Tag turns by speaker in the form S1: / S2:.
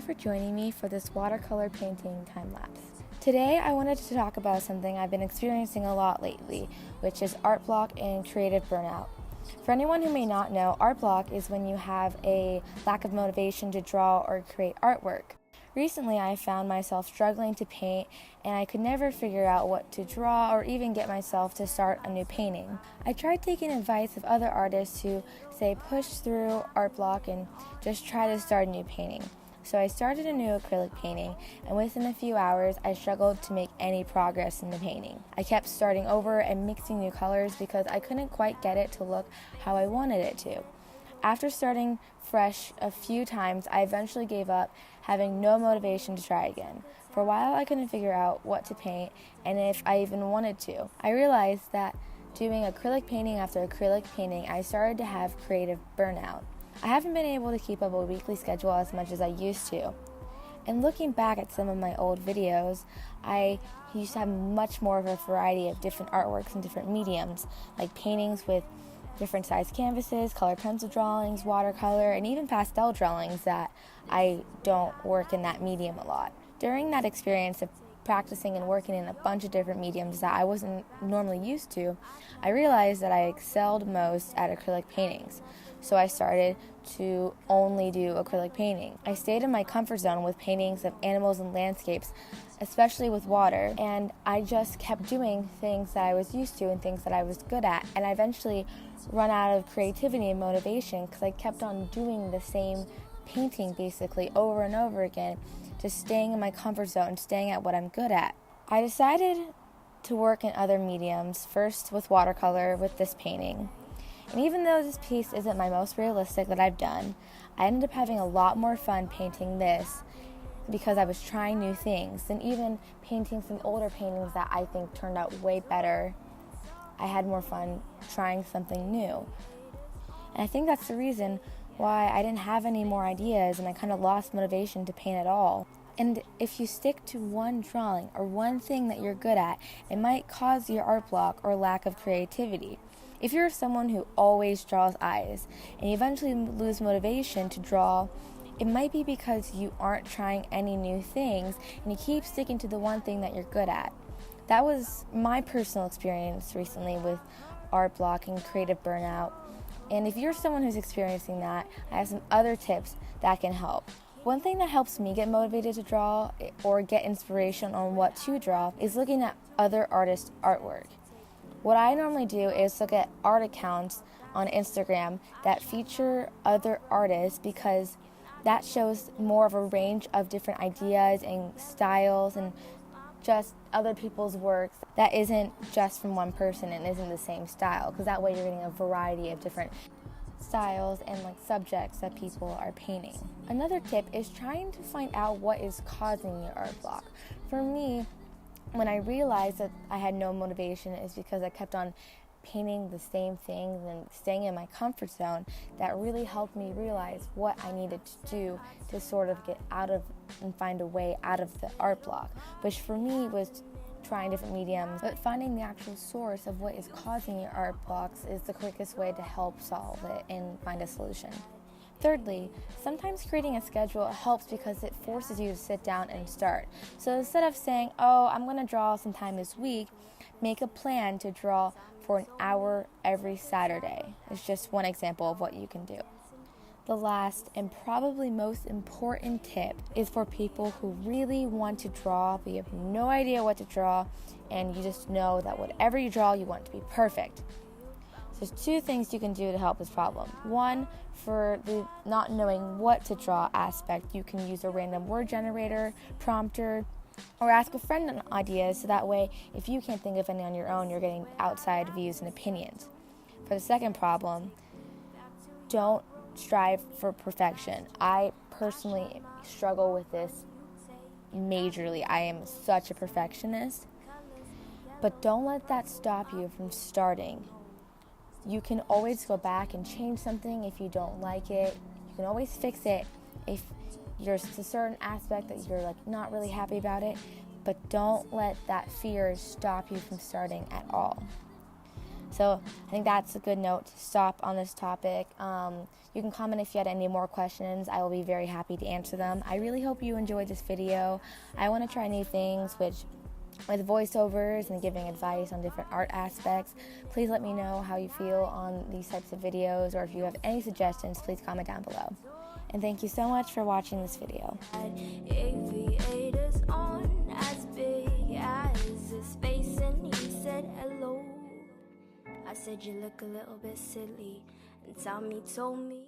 S1: for joining me for this watercolor painting time-lapse. Today I wanted to talk about something I've been experiencing a lot lately, which is art block and creative burnout. For anyone who may not know, art block is when you have a lack of motivation to draw or create artwork. Recently I found myself struggling to paint and I could never figure out what to draw or even get myself to start a new painting. I tried taking advice of other artists who say push through art block and just try to start a new painting. So I started a new acrylic painting, and within a few hours I struggled to make any progress in the painting. I kept starting over and mixing new colors because I couldn't quite get it to look how I wanted it to. After starting fresh a few times, I eventually gave up, having no motivation to try again. For a while I couldn't figure out what to paint and if I even wanted to. I realized that doing acrylic painting after acrylic painting, I started to have creative burnout. I haven't been able to keep up a weekly schedule as much as I used to. And looking back at some of my old videos, I used to have much more of a variety of different artworks and different mediums, like paintings with different size canvases, colored pencil drawings, watercolor, and even pastel drawings that I don't work in that medium a lot. During that experience of practicing and working in a bunch of different mediums that I wasn't normally used to, I realized that I excelled most at acrylic paintings. So I started to only do acrylic painting. I stayed in my comfort zone with paintings of animals and landscapes, especially with water, and I just kept doing things that I was used to and things that I was good at, and I eventually run out of creativity and motivation because I kept on doing the same painting basically over and over again, just staying in my comfort zone, staying at what I'm good at. I decided to work in other mediums, first with watercolor with this painting. And even though this piece isn't my most realistic that I've done, I ended up having a lot more fun painting this because I was trying new things and even painting some older paintings that I think turned out way better. I had more fun trying something new. And I think that's the reason why I didn't have any more ideas and I kind of lost motivation to paint at all. And if you stick to one drawing or one thing that you're good at, it might cause your art block or lack of creativity. If you're someone who always draws eyes and you eventually lose motivation to draw, it might be because you aren't trying any new things and you keep sticking to the one thing that you're good at. That was my personal experience recently with art block and creative burnout. And if you're someone who's experiencing that, I have some other tips that can help. One thing that helps me get motivated to draw or get inspiration on what to draw is looking at other artists' artwork. What I normally do is look at art accounts on Instagram that feature other artists because that shows more of a range of different ideas and styles and just other people's works that isn't just from one person and isn't the same style, because that way you're getting a variety of different styles and subjects that people are painting. Another tip is trying to find out what is causing your art block. For me, when I realized that I had no motivation, is because I kept on painting the same things and staying in my comfort zone. That really helped me realize what I needed to do to sort of get out of and find a way out of the art block, which for me was trying different mediums, but finding the actual source of what is causing your art blocks is the quickest way to help solve it and find a solution. Thirdly, sometimes creating a schedule helps because it forces you to sit down and start. So instead of saying, I'm going to draw sometime this week, make a plan to draw for an hour every Saturday. It's just one example of what you can do. The last and probably most important tip is for people who really want to draw, but you have no idea what to draw, and you just know that whatever you draw, you want it to be perfect. So there's two things you can do to help this problem. One, for the not knowing what to draw aspect, you can use a random word generator, prompter, or ask a friend on ideas, so that way if you can't think of any on your own, you're getting outside views and opinions. For the second problem, don't strive for perfection. I personally struggle with this majorly. I am such a perfectionist, but don't let that stop you from starting. You can always go back and change something if you don't like it. You can always fix it if there's a certain aspect that you're not really happy about it, but don't let that fear stop you from starting at all. So I think that's a good note to stop on this topic. You can comment if you had any more questions. I will be very happy to answer them. I really hope you enjoyed this video. I want to try new things, with voiceovers and giving advice on different art aspects. Please let me know how you feel on these types of videos, or if you have any suggestions, please comment down below. And thank you so much for watching this video.
S2: Aviators on as big as a space, and he said hello. I said you look a little bit silly, and Tommy told me